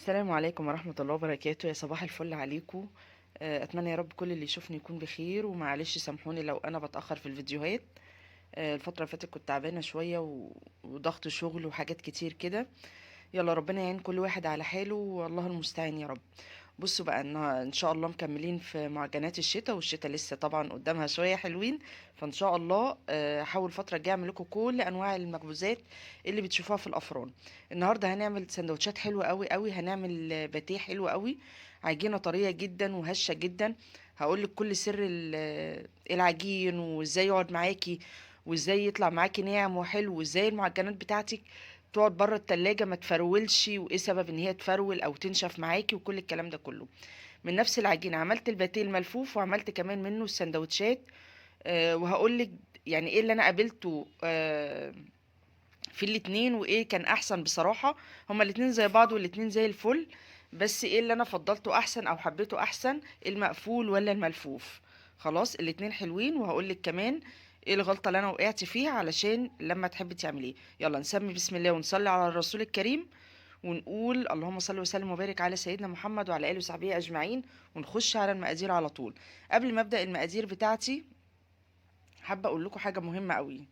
السلام عليكم ورحمة الله وبركاته، يا صباح الفل عليكم. أتمنى يا رب كل اللي يشوفني يكون بخير، ومعلش سامحوني لو أنا بتأخر في الفيديوهات. الفترة اللي فاتت كنت تعبانة شوية وضغط شغل وحاجات كتير كده. يلا ربنا يعين كل واحد على حاله والله المستعان يا رب. بصوا بقى ان شاء الله مكملين في معجنات الشتاء، والشتاء لسه طبعا قدامها شويه حلوين. فان شاء الله هحاول الفتره الجايه اعمل لكم كل انواع المخبوزات اللي بتشوفوها في الافران. النهارده هنعمل سندوتشات حلوه قوي قوي، هنعمل باتيه حلو قوي، عجينه طريه جدا وهشه جدا. هقول لك كل سر العجين، وازاي يقعد معاكي، وازاي يطلع معاكي ناعم وحلو، وازاي المعجنات بتاعتك تقعد بره التلاجة ما تفرولش، وايه سبب ان هي تفرول او تنشف معاكي، وكل الكلام ده كله. من نفس العجينة عملت الباتيه الملفوف، وعملت كمان منه السندوتشات. وهقولك يعني ايه اللي انا قابلته في الاتنين، وايه كان احسن بصراحة. هما الاتنين زي بعض والاتنين زي الفل، بس ايه اللي انا فضلته احسن او حبيته احسن، المقفول ولا الملفوف. خلاص الاتنين حلوين، وهقولك كمان ايه الغلطة اللي انا وقعت فيها علشان لما تحبي تعمليه. يلا نسمي بسم الله ونصلي على الرسول الكريم، ونقول اللهم صل وسلم وبارك على سيدنا محمد وعلى اله وصحبه اجمعين، ونخش على المقادير على طول. قبل ما ابدا المقادير بتاعتي، حابه اقول لكم حاجه مهمه قوي.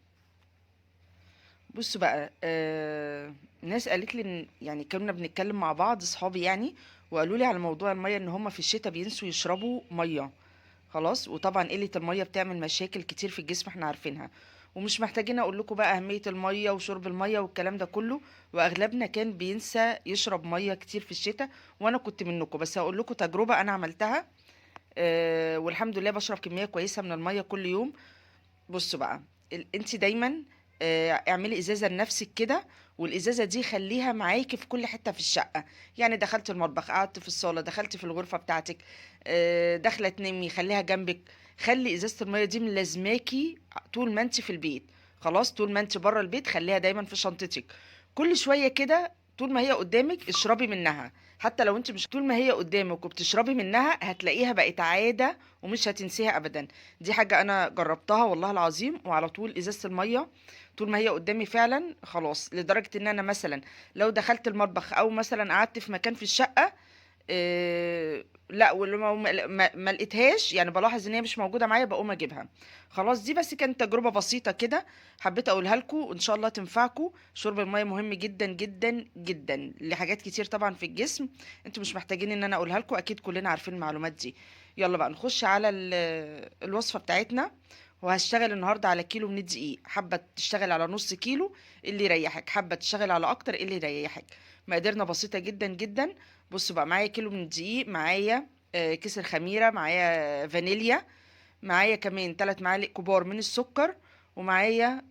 بصوا بقى، ناس قالت لي يعني كنا بنتكلم مع بعض اصحابي يعني، وقالوا لي على موضوع الميه، ان هم في الشتاء بينسوا يشربوا ميه. خلاص، وطبعا قلة المية بتعمل مشاكل كتير في الجسم احنا عارفينها، ومش محتاجين اقول لكم بقى اهمية المية وشرب المية والكلام ده كله. واغلبنا كان بينسى يشرب مية كتير في الشتاء، وانا كنت منكم، بس هقول لكم تجربة انا عملتها. والحمد لله بشرب كمية كويسة من المية كل يوم. بصوا بقى، انت دايما اعملي ازازه لنفسك كده، والازازه دي خليها معاكي في كل حته في الشقه. يعني دخلت المطبخ، قعدت في الصاله، دخلت في الغرفه بتاعتك، داخله تنامي خليها جنبك. خلي ازازه الميه دي ملازماكي طول ما انت في البيت. خلاص، طول ما انت بره البيت خليها دايما في شنطتك. كل شويه كده طول ما هي قدامك اشربي منها. حتى لو انت مش طول ما هي قدامك وبتشربي منها، هتلاقيها بقت عاده ومش هتنسيها ابدا. دي حاجة أنا جربتها والله العظيم، وعلى طول إزازة المية طول ما هي قدامي فعلا. خلاص، لدرجة إن أنا مثلا لو دخلت المطبخ أو مثلا قعدت في مكان في الشقة، لا، ولما ما لقيتهاش، يعني بلاحظ ان هي مش موجوده معايا، بقوم اجيبها. خلاص، دي بس كانت تجربه بسيطه كده، حبيت اقولها لكم وان شاء الله تنفعكم. شرب الميه مهم جدا جدا جدا لحاجات كتير طبعا في الجسم. انتوا مش محتاجين ان انا اقولها لكم، اكيد كلنا عارفين المعلومات دي. يلا بقى نخش على الوصفه بتاعتنا. وهشتغل النهارده على كيلو من الدقيق، حابه تشتغل على نص كيلو اللي يريحك، حابه تشتغل على اكتر اللي يريحك. مقاديرنا بسيطه جدا جدا. بصوا بقى، معايا كيلو من الدقيق، معايا كيس الخميرة، معايا فانيليا، معايا كمان 3 معالق كبار من السكر، ومعايا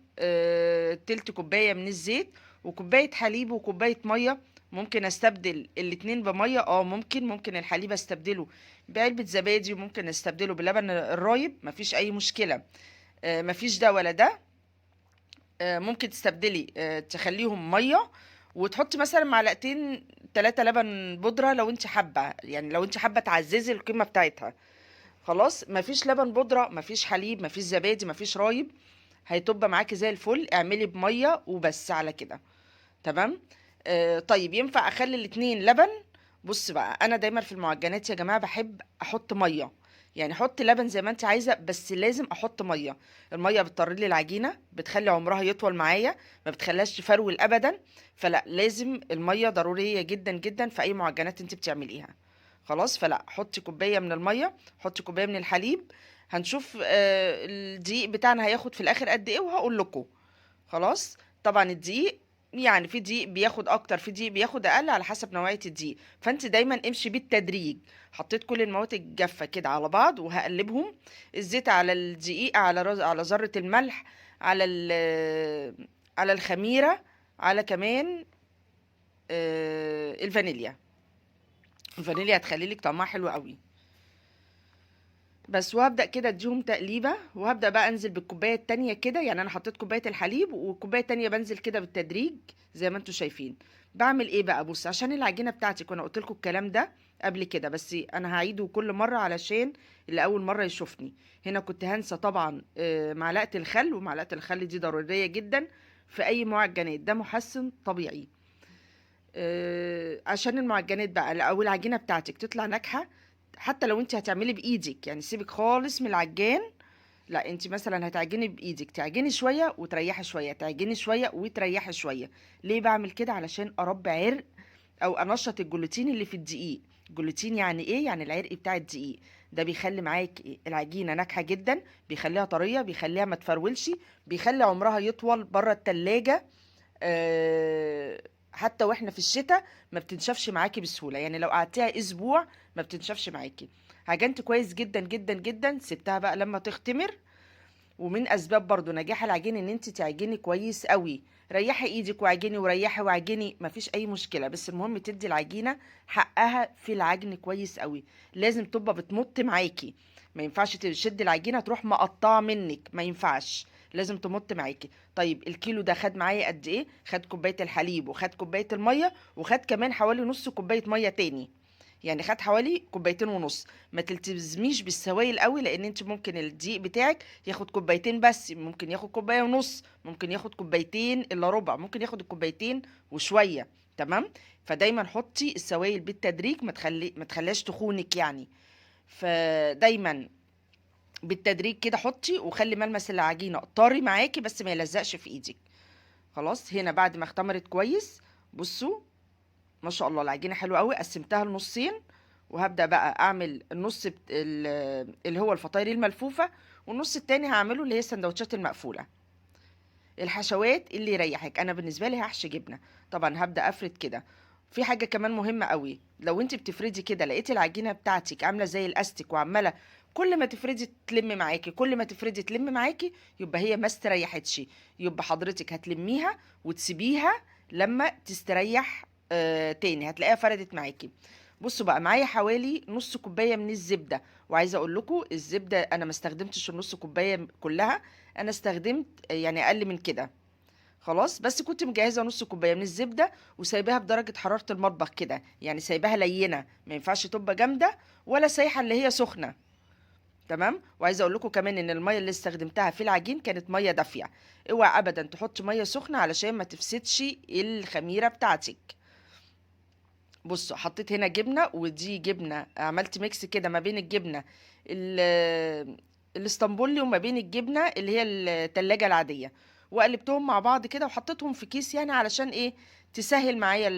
تلت كوباية من الزيت، وكوباية حليب وكوباية مية. ممكن استبدل الاتنين بمية، ممكن الحليب استبدله بعلبة زبادي، وممكن استبدله بلبن الرايب، مفيش اي مشكلة. مفيش ده ولا ده. ممكن تستبدلي تخليهم ميه، وتحطي مثلا معلقتين 3 لبن بودره لو انت حابه، يعني لو انت حابه تعززي القيمه بتاعتها. خلاص، مفيش لبن بودره، مفيش حليب، مفيش زبادي، مفيش رايب، هيتبقى معاكي زي الفل. اعملي بميه وبس على كده. تمام. طيب، ينفع اخلي الاتنين لبن؟ بص بقى، انا دايما في المعجنات يا جماعه بحب احط ميه. يعني حط لبن زي ما انت عايزه، بس لازم احط ميه. الميه بتطري لي العجينه، بتخلي عمرها يطول معايا، ما بتخليهاش تفرول ابدا. فلا، لازم الميه ضروريه جدا جدا في اي معجنات انت بتعمليها. خلاص، فلا، حطي كوبايه من الميه، حطي كوبايه من الحليب. هنشوف الدقيق بتاعنا هياخد في الاخر قد ايه وهقول لكم. خلاص. طبعا الدقيق، يعني في دقيق بياخد اكتر، في دقيق بياخد اقل، على حسب نوعية الدقيق. فانت دايما امشي بالتدريج. حطيت كل المواد الجافة كده على بعض وهقلبهم. الزيت على الدقيق، على على ذرة الملح، على على الخميرة، على كمان الفانيليا. الفانيليا هتخلي لك طعمها حلو قوي. بس، وهبدأ كده اديهم تقليبة، وهبدأ بقى انزل بالكوباية التانية كده. يعني انا حطيت كوباية الحليب، والكوباية التانية بنزل كده بالتدريج زي ما انتوا شايفين. بعمل ايه بقى؟ بص، عشان العجينة بتاعتي كنا قلت لكم الكلام ده قبل كده، بس انا هعيده كل مرة علشان اللي اول مرة يشوفني. هنا كنت هنسى طبعا معلقة الخل، ومعلقة الخل دي ضرورية جدا في اي معجنات، ده محسن طبيعي. عشان المعجنات بقى او العجينه بتاعتك تطلع ناجحه، حتى لو انت هتعملي بايدك، يعني سيبك خالص من العجان. لا، انت مثلا هتعجني بايدك، تعجني شويه وتريحي شويه، تعجني شويه وتريحي شويه. ليه بعمل كده؟ علشان اربي عرق او انشط الجلوتين اللي في الدقيق. جلوتين يعني ايه؟ يعني العرق بتاع الدقيق. ده بيخلي معاك العجينه ناجحه جدا، بيخليها طريه، بيخليها ما تفرولش، بيخلي عمرها يطول بره التلاجة. آه، حتى واحنا في الشتاء ما بتنشفش معاكي بسهوله، يعني لو قعدتيها اسبوع ما بتنشفش معاكي. عجنت كويس جدا جدا جدا، سبتها بقى لما تختمر. ومن اسباب برضو نجاح العجين ان انت تعجني كويس قوي. ريحي ايدك وعجني، وريحي وعجني، مفيش اي مشكله، بس المهم تدي العجينه حقها في العجن كويس قوي. لازم تبقى بتمط معاكي، ما ينفعش تشد العجينه تروح مقطعه منك، ما ينفعش، لازم تمط معاكي. طيب الكيلو ده خد معايا قد ايه؟ خد كوبايه الحليب، وخد كوبايه الميه، وخد كمان حوالي نص كوبايه ميه تاني. يعني خد حوالي كوبايتين ونص. ما تلتزميش بالسوائل قوي، لان انت ممكن الدقيق بتاعك ياخد كوبايتين بس، ممكن ياخد كوبايه ونص، ممكن ياخد كوبايتين الا ربع، ممكن ياخد الكوبايتين وشويه. تمام. فدايما حطي السوائل بالتدريج، ما تخليهاش تخونك يعني. فدايما بالتدريج كده حطي، وخلي ملمس العجينه طري معاكي بس ما يلزقش في ايدك. خلاص، هنا بعد ما اختمرت كويس، بصوا ما شاء الله العجينه حلوه قوي. قسمتها لنصين، وهبدا بقى اعمل النص اللي هو الفطاير الملفوفه، والنص التاني هعمله اللي هي السندوتشات المقفوله. الحشوات اللي يريحك. انا بالنسبه لي هحشي جبنه، طبعا هبدا افرد كده. في حاجه كمان مهمه قوي، لو انت بتفردي كده لقيتي العجينه بتاعتك عامله زي الاستيك وعماله كل ما تفردي تلم معاكي، كل ما تفردي تلم معاكي، يبقى هي ما استريحتش. يبقى حضرتك هتلميها وتسيبيها لما تستريح. تاني هتلاقيها فردت معاكي. بصوا بقى، معايا حوالي نص كوبايه من الزبده. وعايزه اقول لكم الزبده انا ما استخدمتش النص كوبايه كلها، انا استخدمت يعني اقل من كده. خلاص، بس كنت مجهزه نص كوبايه من الزبده وسايباها بدرجه حراره المطبخ كده، يعني سايباها لينه، ما ينفعش تبقى جامده ولا سايحه اللي هي سخنه. تمام. وعايزه اقول لكم كمان ان الميه اللي استخدمتها في العجين كانت ميه دافيه. اوعى ابدا تحط ميه سخنه علشان ما تفسدش الخميره بتاعتك. بصوا حطيت هنا جبنه، ودي جبنه عملت ميكس كده ما بين الجبنه الاسطنبولي وما بين الجبنه اللي هي التلاجة العاديه، وقلبتهم مع بعض كده وحطيتهم في كيس، يعني علشان ايه؟ تسهل معايا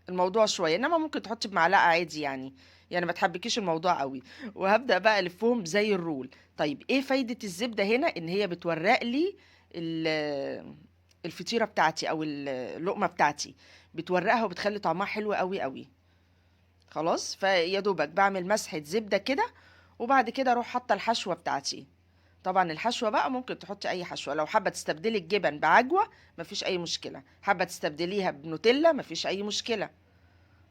الموضوع شويه، انما ممكن تحطي بمعلقه عادي يعني ما تحبكيش الموضوع قوي. وهبدا بقى الفهم زي الرول. طيب ايه فايده الزبده هنا؟ ان هي بتورق لي الفطيره بتاعتي او اللقمه بتاعتي، بتورقها وبتخلي طعمها حلو قوي قوي. خلاص، فيا دوبك بعمل مسحه زبده كده، وبعد كده اروح حاطه الحشوه بتاعتي. طبعا الحشوه بقى ممكن تحطي اي حشوه، لو حابه تستبدلي الجبن بعجوه مفيش اي مشكله، حابه تستبدليها بنوتيلا مفيش اي مشكله.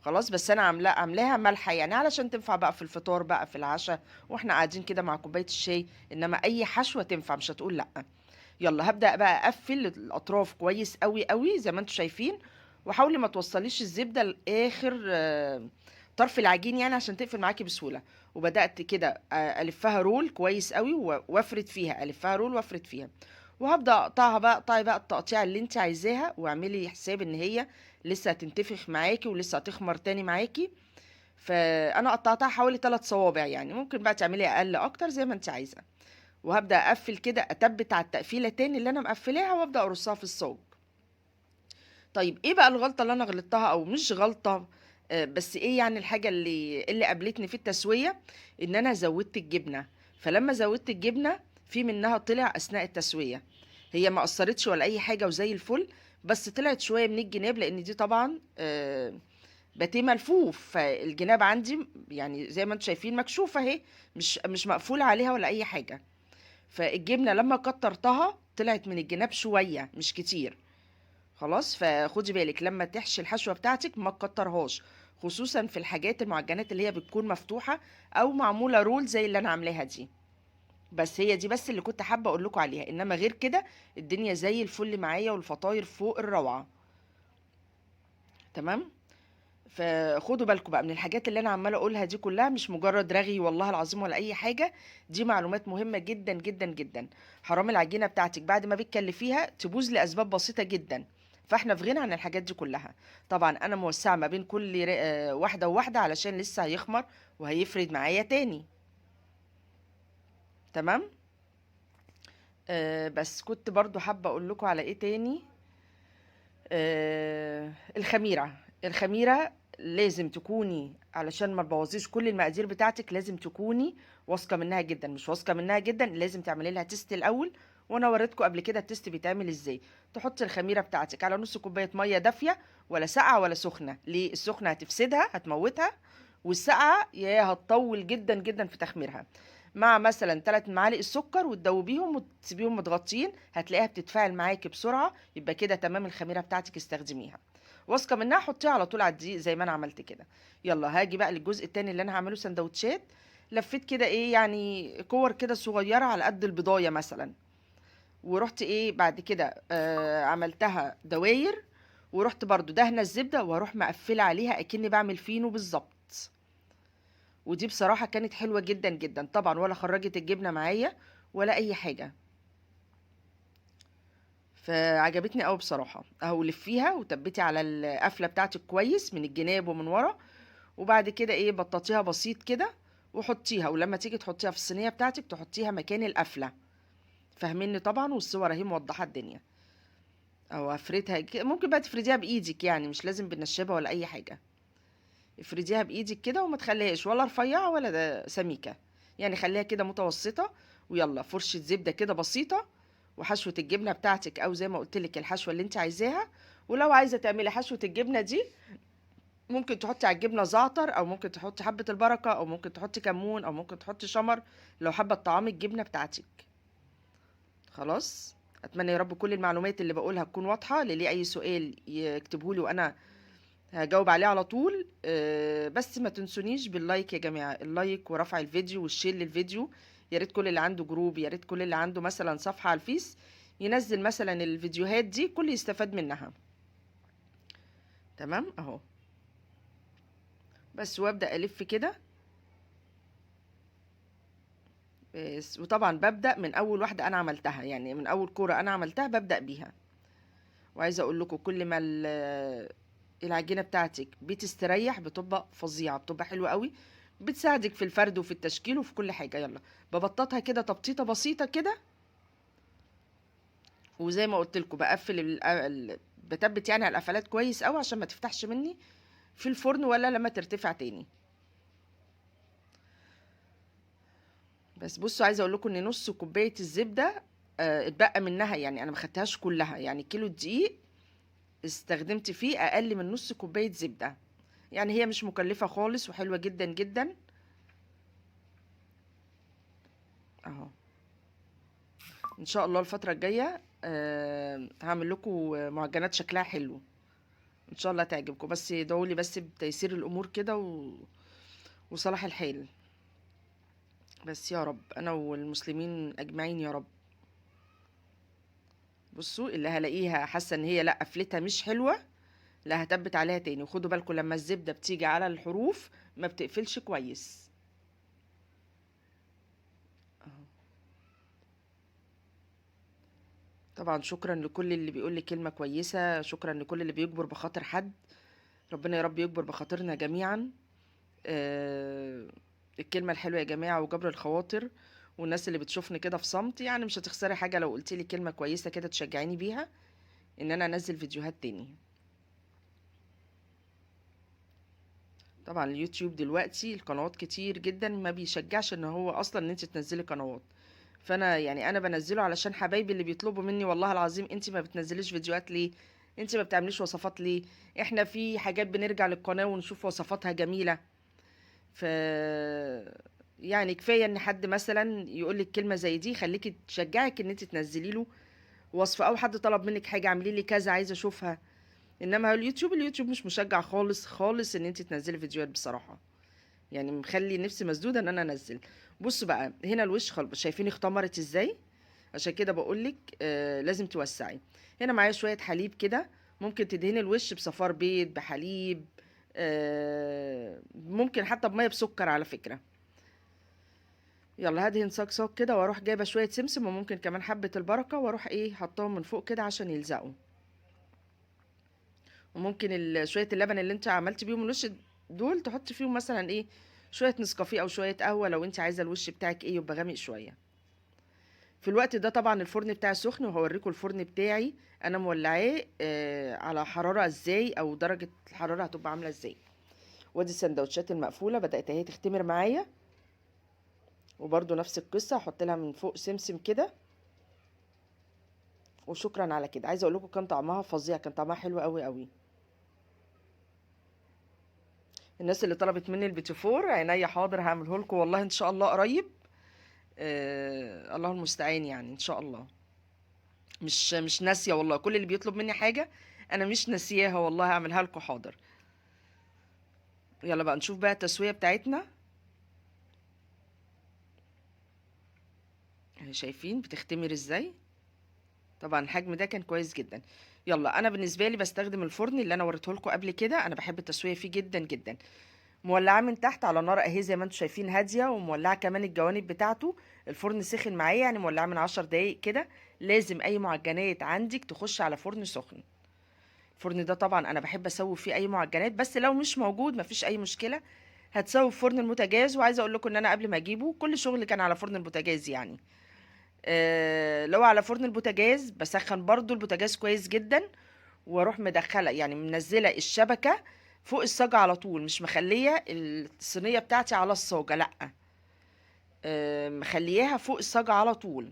خلاص، بس انا عاملاها مالحه يعني علشان تنفع بقى في الفطار بقى في العشاء واحنا قاعدين كده مع كوبايه الشاي، انما اي حشوه تنفع مش هتقول لا. يلا هبدأ بقى اقفل الاطراف كويس قوي قوي زي ما انتم شايفين، وحاولي ما توصليش الزبدة لاخر طرف العجين، يعني عشان تقفل معاكي بسهولة. وبدأت كده الفها رول كويس قوي وافرد فيها، الفها رول وافرد فيها. وهبدأ اقطعها بقى، اقطعي بقى التقطيع اللي انت عايزاها، واعملي حساب ان هي لسه هتنتفخ معاكي ولسه هتخمر تاني معاكي. فانا قطعتها حوالي 3 صوابع، يعني ممكن بقى تعملي اقل اكتر زي ما انت عايزة. وهبدأ أقفل كده، أتبت على التقفيلة تاني اللي أنا مقفلاها، وأبدأ أرصها في الصاج. طيب إيه بقى الغلطة اللي أنا غلطتها أو مش غلطة؟ بس إيه يعني الحاجة اللي قابلتني في التسوية؟ إن أنا زودت الجبنة. فلما زودت الجبنة في منها طلع أثناء التسوية. هي ما أثرتش ولا أي حاجة وزي الفل، بس طلعت شوية من الجناب، لأن دي طبعا باتيه ملفوف، فالجناب عندي يعني زي ما انتم شايفين مكشوفة اهي، مش مقفولة عليها ولا أي حاجة. فالجبنه لما كترتها طلعت من الجناب شويه مش كتير. خلاص، فخدي بالك لما تحشي الحشوه بتاعتك ما تكترهاش، خصوصا في الحاجات المعجنات اللي هي بتكون مفتوحه او معموله رول زي اللي انا عاملاها دي. بس هي دي بس اللي كنت حابه اقول لكم عليها، انما غير كده الدنيا زي الفل معايا، والفطاير فوق الروعه. تمام. فخدوا بالكم بقى من الحاجات اللي انا عماله اقولها دي كلها، مش مجرد رغي والله العظيم ولا اي حاجه، دي معلومات مهمه جدا جدا جدا. حرام العجينه بتاعتك بعد ما بتكلفيها تبوظ لاسباب بسيطه جدا. فاحنا في غنى عن الحاجات دي كلها. طبعا انا موسعه ما بين كل واحده وواحده علشان لسه هيخمر وهيفرد معايا تاني. تمام. بس كنت برضو حابه اقول لكم على ايه تاني. الخميره. الخميره لازم تكوني، علشان ما تبوظيش كل المقادير بتاعتك، لازم تكوني واثقه منها جدا. مش واثقه منها جدا، لازم تعملي لها تيست الاول، وانا وريتكم قبل كده التيست بيتعمل ازاي. تحطي الخميره بتاعتك على نص كوبايه ميه دافيه، ولا ساقعه ولا سخنه. ليه؟ السخنه هتفسدها، هتموتها، والساقعه يا هتطول جدا جدا في تخميرها. مع مثلا 3 معالق السكر، وتدوبيهم وتسيبيهم متغطيين، هتلاقيها بتتفاعل معاكي بسرعه. يبقى كده تمام، الخميره بتاعتك استخدميها. واثقه منها، حطيها على طول على الدقيق زي ما انا عملت كده. يلا هاجي بقى للجزء التاني اللي انا هعمله سندوتشات. لفيت كده ايه يعني كور كده صغيره على قد البضايه مثلا. ورحت ايه بعد كده عملتها دواير. ورحت برضو دهنه الزبده، واروح مقفله عليها اكني بعمل فينو بالظبط. ودي بصراحه كانت حلوه جدا جدا طبعا، ولا خرجت الجبنه معايا ولا اي حاجه. فعجبتني قوي بصراحه. اهو لفيها وتبتي على القفله بتاعتك كويس من الجناب ومن ورا. وبعد كده ايه بططيها بسيط كده، وحطيها. ولما تيجي تحطيها في الصينيه بتاعتك تحطيها مكان القفله. فاهميني طبعا، والصور اهي موضحه الدنيا. او افردها ممكن بقى تفرديها بايدك، يعني مش لازم بالنشابه ولا اي حاجه. افرديها بايدك كده، وما تخليهاش ولا رفيعه ولا سميكه. يعني خليها كده متوسطه. ويلا فرشه زبده كده بسيطه، وحشوه الجبنه بتاعتك، او زي ما قلت لك الحشوه اللي انت عايزاها. ولو عايزه تعملي حشوه الجبنه دي، ممكن تحطي على الجبنه زعتر، او ممكن تحطي حبه البركه، او ممكن تحطي كمون، او ممكن تحطي شمر. لو حابه طعام الجبنه بتاعتك. خلاص. اتمنى يا رب كل المعلومات اللي بقولها تكون واضحه. اللي ليه اي سؤال يكتبه لي، وانا هجاوب عليه على طول. بس ما تنسونيش باللايك يا جماعه، اللايك ورفع الفيديو والشير للفيديو. يا ريت كل اللي عنده جروب، يا ريت كل اللي عنده مثلا صفحه على الفيس، ينزل مثلا الفيديوهات دي كل يستفاد منها. تمام اهو. بس وابدا الف كده. بس وطبعا ببدأ من أول واحدة أنا عملتها، يعني من أول كورة أنا عملتها ببدأ بيها. وعايزة أقول لكم كل ما العجينة بتاعتك بتستريح بتبقى فظيعة، بتبقى حلوة قوي. بتساعدك في الفرد وفي التشكيل وفي كل حاجة. يلا ببططها كده تبطيطة بسيطة كده. وزي ما قلت لكم بقفل بتبت يعني على القفلات كويس قوي عشان ما تفتحش مني في الفرن ولا لما ترتفع تاني. بس بصوا، عايزه اقول لكم ان نص كوبايه الزبده اتبقى منها. يعني انا ما خدتهاش كلها، يعني كيلو دقيق استخدمت فيه اقل من نص كوبايه زبده. يعني هي مش مكلفه خالص وحلوه جدا جدا. اهو. ان شاء الله الفتره الجايه هعمل لكم معجنات شكلها حلو. ان شاء الله تعجبكم. بس ادعوا لي بس بتيسير الامور كده وصلاح الحال. بس يا رب انا والمسلمين اجمعين يا رب. بصوا، اللي هلاقيها حاسه ان هي لا قفلتها مش حلوه، لا هتبت عليها تاني. وخدوا بالكم لما الزبدة بتيجي على الحروف ما بتقفلش كويس. أهو. طبعا شكرا لكل اللي بيقول لي كلمة كويسة، شكرا لكل اللي بيجبر بخاطر حد. ربنا يا رب يجبر بخاطرنا جميعا. آه الكلمة الحلوة يا جماعة وجبر الخواطر. والناس اللي بتشوفني كده في صمت، يعني مش هتخسري حاجة لو قلت لي كلمة كويسة كده تشجعيني بيها ان انا انزل فيديوهات تاني. طبعا اليوتيوب دلوقتي القنوات كتير جدا، ما بيشجعش ان هو اصلا ان انت تنزلي قنوات. فانا يعني انا بنزله علشان حبايبي اللي بيطلبوا مني، والله العظيم انت ما بتنزليش فيديوهات ليه؟ انت ما بتعمليش وصفات ليه؟ احنا في حاجات بنرجع للقناة ونشوف وصفاتها جميلة. ف يعني كفاية ان حد مثلا يقول لك كلمة زي دي خليكي تشجعك ان انت تنزلي له وصفة، او حد طلب منك حاجة اعملي لي كذا عايزة اشوفها. انما اليوتيوب مش مشجع خالص خالص ان انت تنزلي فيديوهات بصراحة. يعني مخلي نفسي مسدودة ان انا انزل. بصوا بقى هنا الوش شايفين اختمرت ازاي؟ عشان كده بقولك لازم توسعي. هنا معايا شوية حليب كده. ممكن تدهني الوش بصفار بيض، بحليب، ممكن حتى بمية بسكر على فكرة. يلا هدهن صاج صاج كده، واروح جايبة شوية سمسم، وممكن كمان حبة البركة، واروح ايه حطاهم من فوق كده عشان يلزقوا. وممكن شويه اللبن اللي انت عملتي بيهم الوش دول تحطي فيهم مثلا ايه شويه نسكافيه او شويه قهوه، لو انت عايزه الوش بتاعك ايه يبقى غامق شويه. في الوقت ده طبعا الفرن بتاعي سخن، وهوريكم الفرن بتاعي انا مولعاه على حراره ازاي، او درجه الحراره هتبقى عامله ازاي. وادي السندوتشات المقفوله بدات اهي تختمر معايا، وبرده نفس القصه هحط لها من فوق سمسم كده. وشكرا على كده. عايزه اقول لكم كان طعمها فظيع، كان طعمها حلو قوي قوي. الناس اللي طلبت مني البيتي فور عينيا حاضر هعمله لكم والله ان شاء الله قريب. الله المستعان يعني ان شاء الله. مش ناسيه والله، كل اللي بيطلب مني حاجه انا مش ناسياها والله، هعملها لكم حاضر. يلا بقى نشوف بقى التسويه بتاعتنا. اهي شايفين بتختمر ازاي. طبعا الحجم ده كان كويس جدا. يلا انا بالنسبه لي بستخدم الفرن اللي انا وريته لكم قبل كده، انا بحب التسويه فيه جدا جدا. مولعاه من تحت على نار اهي زي ما انتم شايفين هاديه، ومولعه كمان الجوانب بتاعته. الفرن سخن معايا يعني مولعاه من 10 دقايق كده. لازم اي معجنات عندك تخش على فرن سخن. الفرن ده طبعا انا بحب اسوي فيه اي معجنات، بس لو مش موجود مفيش اي مشكله، هتسوي في فرن البوتاجاز. وعايزه اقول لكم ان انا قبل ما اجيبه كل شغلي كان على فرن البوتاجاز يعني. لو على فرن البوتاجاز بسخن برضو البوتاجاز كويس جدا، واروح مدخله يعني منزله الشبكه فوق الصاجه على طول، مش مخليه الصينيه بتاعتي على الصاجه، لا، مخلياها فوق الصاجه على طول.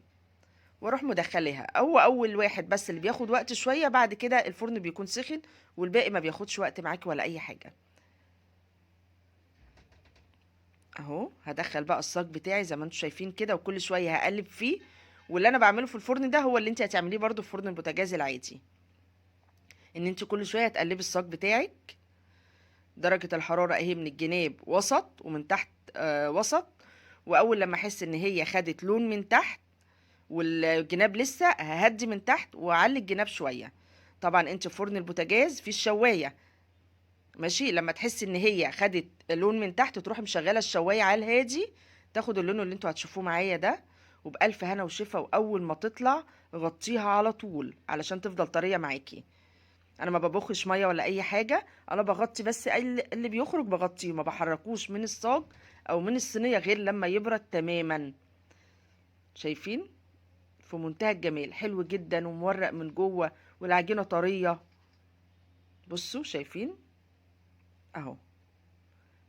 واروح مدخلاها. هو اول واحد بس اللي بياخد وقت شويه، بعد كده الفرن بيكون سخن، والباقي ما بياخدش وقت معاكي ولا اي حاجه. اهو هدخل بقى الصاج بتاعي زي ما انتم شايفين كده، وكل شويه هقلب فيه. واللي انا بعمله في الفرن ده هو اللي انت هتعمليه برضو في فرن البوتاجاز العادي، ان انت كل شويه هتقلبي الصاج بتاعك. درجه الحراره اهي من الجناب وسط، ومن تحت وسط. واول لما احس ان هي خدت لون من تحت والجناب لسه، ههدي من تحت واعلي الجناب شويه. طبعا انت في فرن البوتاجاز في الشوايه، ماشي، لما تحسي ان هي خدت لون من تحت تروحي مشغله الشوايه على الهادي، تاخد اللون اللي انتوا هتشوفوه معايا ده. وبألف هنا وشفا، واول ما تطلع غطيها على طول علشان تفضل طريه معاكي. انا ما ببخش ميه ولا اي حاجه، انا بغطي بس اللي بيخرج بغطيه، ما بحركوش من الصاج او من الصينيه غير لما يبرد تماما. شايفين؟ في منتهى الجمال، حلو جدا ومورق من جوه، والعجينه طريه. بصوا شايفين اهو،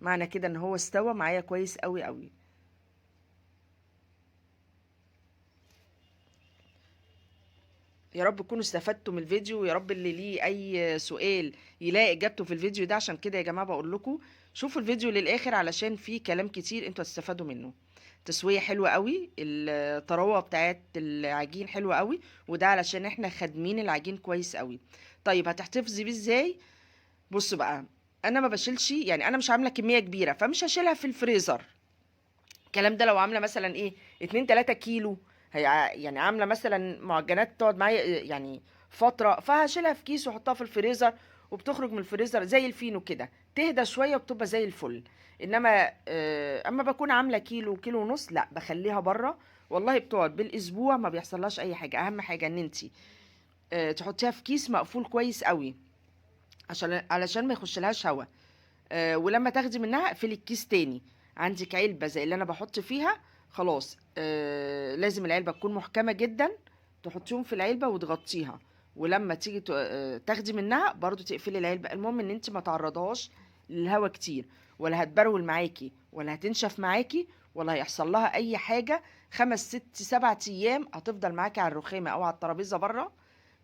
معنى كده ان هو استوى معايا كويس قوي قوي. يا رب تكونوا استفدتوا من الفيديو، ويا رب اللي ليه اي سؤال يلاقي اجابته في الفيديو ده. عشان كده يا جماعه بقول لكم شوفوا الفيديو للاخر، علشان فيه كلام كتير انتوا هتستفادوا منه. تسويه حلوه قوي، الطراوه بتاعت العجين حلوه قوي، وده علشان احنا خادمين العجين كويس قوي. طيب هتحتفظي بيه ازاي؟ بصوا بقى، انا ما بشيلش يعني، انا مش عامله كميه كبيره فمش هشيلها في الفريزر. الكلام ده لو عامله مثلا ايه 2 3 كيلو، هي يعني عامله مثلا معجنات تقعد معايا يعني فتره، فهشيلها في كيس واحطها في الفريزر، وبتخرج من الفريزر زي الفينو كده، تهدى شويه وبتبقى زي الفل. انما اما بكون عامله كيلو كيلو ونص، لا بخليها بره. والله بتقعد بالاسبوع ما بيحصلهاش اي حاجه. اهم حاجه ان انت تحطيها في كيس مقفول كويس قوي، علشان ما يخشلهاش هوا. ولما تاخدي منها اقفلي الكيس تاني. عندك علبة زي اللي انا بحط فيها، خلاص لازم العلبة تكون محكمة جدا، تحطيهم في العلبة وتغطيها. ولما تيجي تاخدي منها برضو تقفلي العلبة. المهم ان انت ما تعرضهاش للهواء كتير، ولا هتبرول معاكي ولا هتنشف معاكي ولا هيحصل لها اي حاجة. 5 6 7 ايام هتفضل معاكي على الرخامة او على الترابيزة بره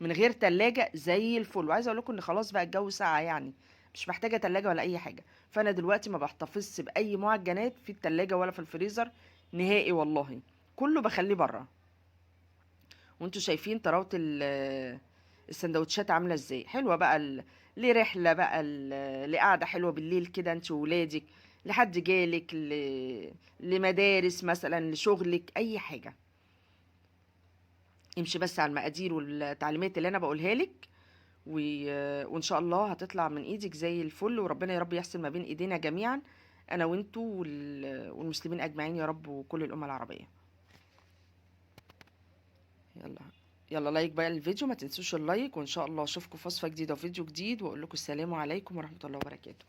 من غير تلاجة زي الفل. وعايزة اقول لكم ان خلاص بقى الجو ساقع يعني، مش محتاجه تلاجة ولا اي حاجه. فانا دلوقتي ما بحتفظش باي معجنات في التلاجة ولا في الفريزر نهائي والله، كله بخليه بره. وانتوا شايفين طراوه السندوتشات عامله ازاي حلوه بقى لرحله بقى لقعده حلوه بالليل كده انت وولادك، لحد جالك لمدارس مثلا، لشغلك، اي حاجه. امشي بس على المقادير والتعليمات اللي انا بقولها لك، وان شاء الله هتطلع من ايدك زي الفل. وربنا يا رب يحسن ما بين ايدينا جميعا، انا وانتوا والمسلمين اجمعين يا رب، وكل الامه العربيه. يلا، يلا لايك بقى الفيديو، ما تنسوش اللايك، وان شاء الله اشوفكم في وصفة جديدة وفيديو جديد، واقول لكم السلام عليكم ورحمة الله وبركاته.